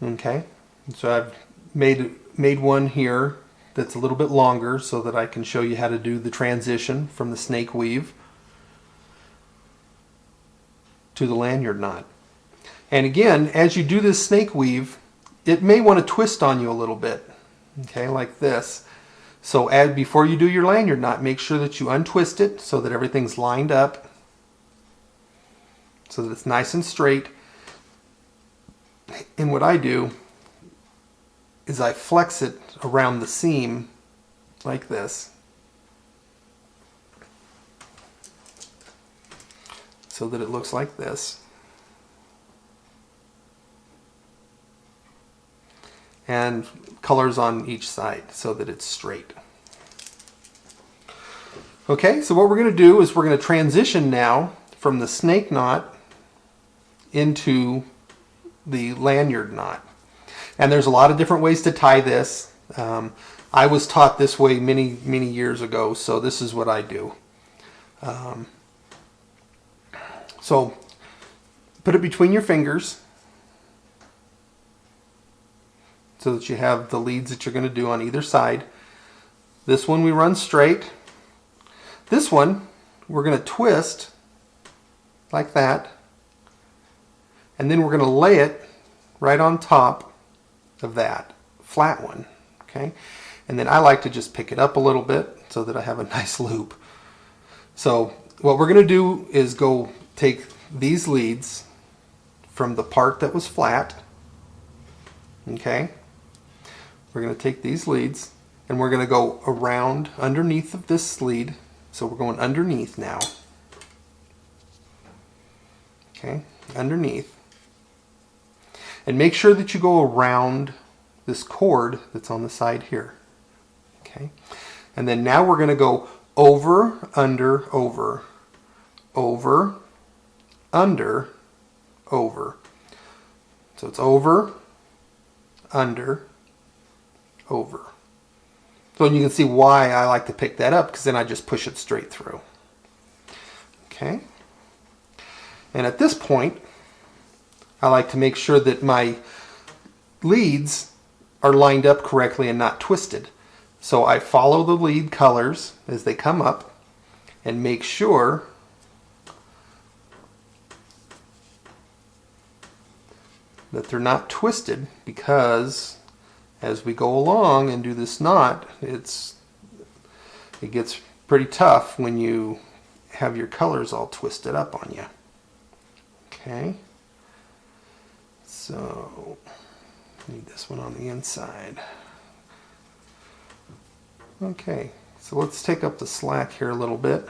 Okay, so I've made one here that's a little bit longer so that I can show you how to do the transition from the snake weave to the lanyard knot. And again, as you do this snake weave, it may want to twist on you a little bit, okay, like this. So before you do your lanyard knot, make sure that you untwist it so that everything's lined up, so that it's nice and straight. And what I do is I flex it around the seam like this, so that it looks like this. And colors on each side so that it's straight. Okay, so what we're going to do is we're going to transition now from the snake knot into the lanyard knot. And there's a lot of different ways to tie this. I was taught this way many years ago, so this is what I do. So put it between your fingers so that you have the leads that you're going to do on either side. This one we run straight. This one we're going to twist like that, and then we're going to lay it right on top of that flat one. Okay, and then I like to just pick it up a little bit so that I have a nice loop. So what we're going to do is go take these leads from the part that was flat. Okay, we're going to take these leads and we're going to go around underneath of this lead. So we're going underneath now. Okay, underneath. And make sure that you go around this cord that's on the side here. Okay, and then now we're going to go over, under, over, over, under, over. So it's over, under, over. So you can see why I like to pick that up, because then I just push it straight through. Okay. And at this point, I like to make sure that my leads are lined up correctly and not twisted. So I follow the lead colors as they come up and make sure that they're not twisted, because as we go along and do this knot, it gets pretty tough when you have your colors all twisted up on you. Okay, so need this one on the inside. Okay, so let's take up the slack here a little bit,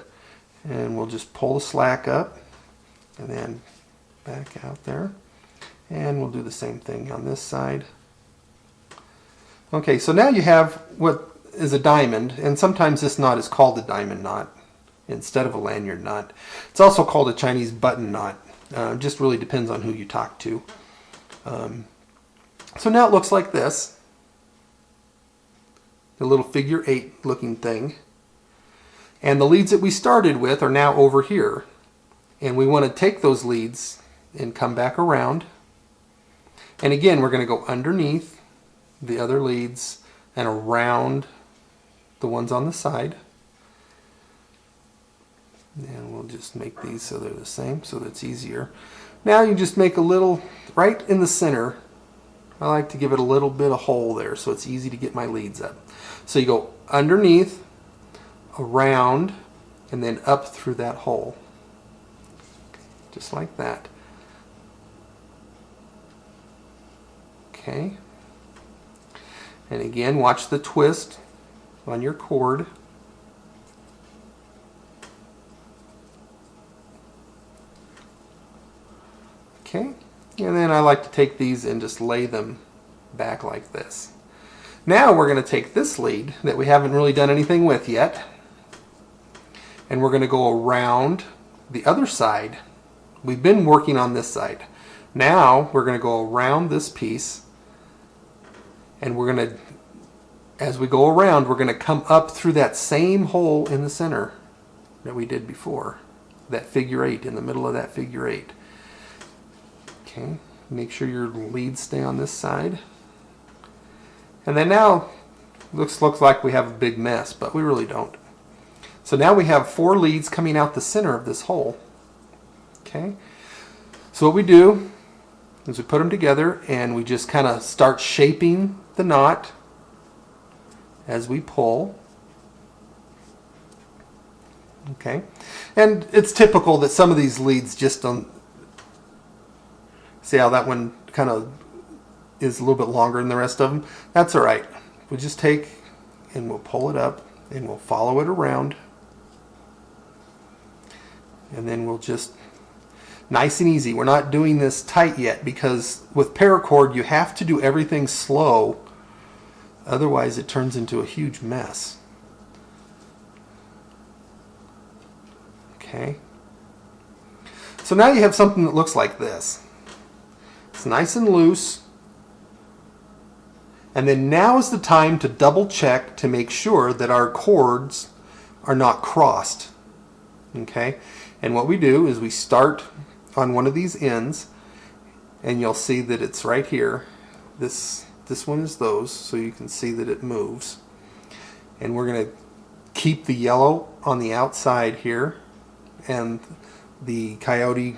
and we'll just pull the slack up and then back out there, and we'll do the same thing on this side. Okay, so now you have what is a diamond, and sometimes this knot is called a diamond knot instead of a lanyard knot. It's also called a Chinese button knot. Just really depends on who you talk to. So now it looks like this. The little figure 8 looking thing. And the leads that we started with are now over here. And we want to take those leads and come back around. And again, we're going to go underneath the other leads and around the ones on the side. And we'll just make these so they're the same, so that's easier. Now you just make a little, right in the center, I like to give it a little bit of hole there so it's easy to get my leads up. So you go underneath, around, and then up through that hole. Just like that. Okay. And again, watch the twist on your cord. Okay, and then I like to take these and just lay them back like this. Now we're going to take this lead that we haven't really done anything with yet, and we're going to go around the other side. We've been working on this side. Now we're going to go around this piece, and we're going to, as we go around, we're going to come up through that same hole in the center that we did before, that figure 8, in the middle of that figure 8. Okay, Make sure your leads stay on this side. And then now, looks like we have a big mess, but we really don't. So now we have 4 leads coming out the center of this hole. Okay. So what we do is we put them together and we just kind of start shaping the knot as we pull. Okay. And it's typical that some of these leads just don't. See how that one kind of is a little bit longer than the rest of them? That's all right. We'll just take and we'll pull it up and we'll follow it around. And then we'll just, nice and easy. We're not doing this tight yet because with paracord you have to do everything slow. Otherwise it turns into a huge mess. Okay. So now you have something that looks like this. It's nice and loose. And then now is the time to double check to make sure that our cords are not crossed. Okay? And what we do is we start on one of these ends, and you'll see that it's right here. This one is those, so you can see that it moves. And we're going to keep the yellow on the outside here, and the coyote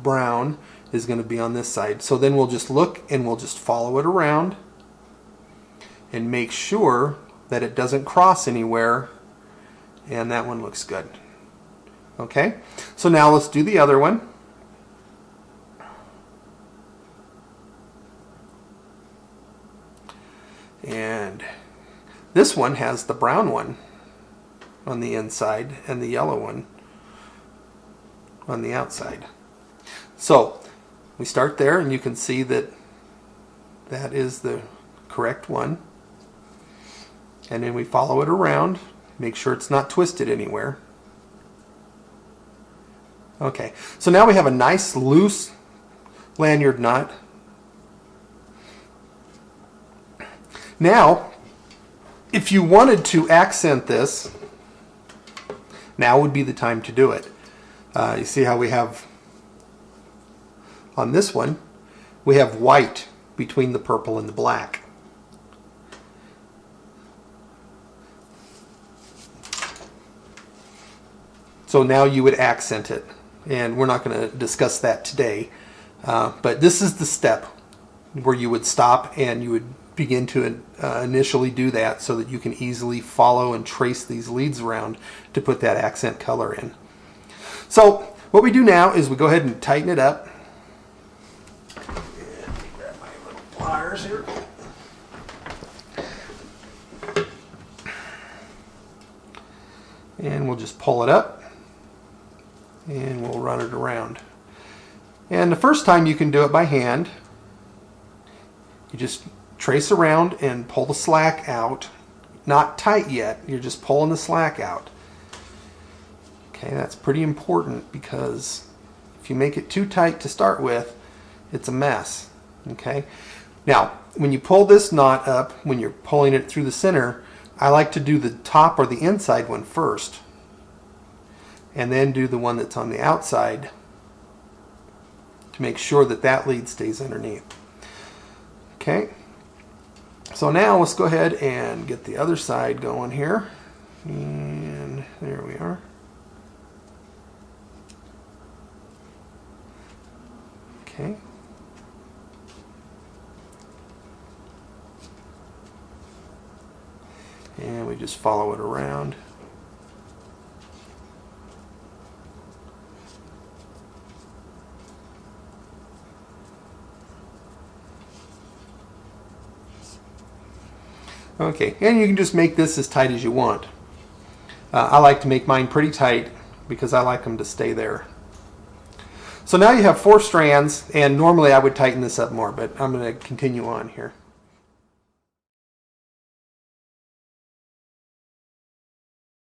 brown is going to be on this side. So then we'll just look and we'll just follow it around and make sure that it doesn't cross anywhere, and that one looks good. Okay, so now let's do the other one. And this one has the brown one on the inside and the yellow one on the outside. So we start there, and you can see that that is the correct one. And then we follow it around, make sure it's not twisted anywhere. Okay, so now we have a nice loose lanyard knot. Now, if you wanted to accent this, now would be the time to do it. You see how we have, on this one, we have white between the purple and the black. So now you would accent it, and we're not going to discuss that today, but this is the step where you would stop and you would begin to initially do that so that you can easily follow and trace these leads around to put that accent color in. So what we do now is we go ahead and tighten it up. And grab my little pliers here. And we'll just pull it up and we'll run it around. And the first time you can do it by hand. You just trace around and pull the slack out. Not tight yet, you're just pulling the slack out. Okay, that's pretty important because if you make it too tight to start with, it's a mess. Okay, now when you pull this knot up, when you're pulling it through the center, I like to do the top or the inside one first, and then do the one that's on the outside to make sure that that lead stays underneath. Okay, so now let's go ahead and get the other side going here, and there we are. Okay. And we just follow it around. Okay, and you can just make this as tight as you want. I like to make mine pretty tight because I like them to stay there. So now you have 4 strands, and normally I would tighten this up more, but I'm going to continue on here.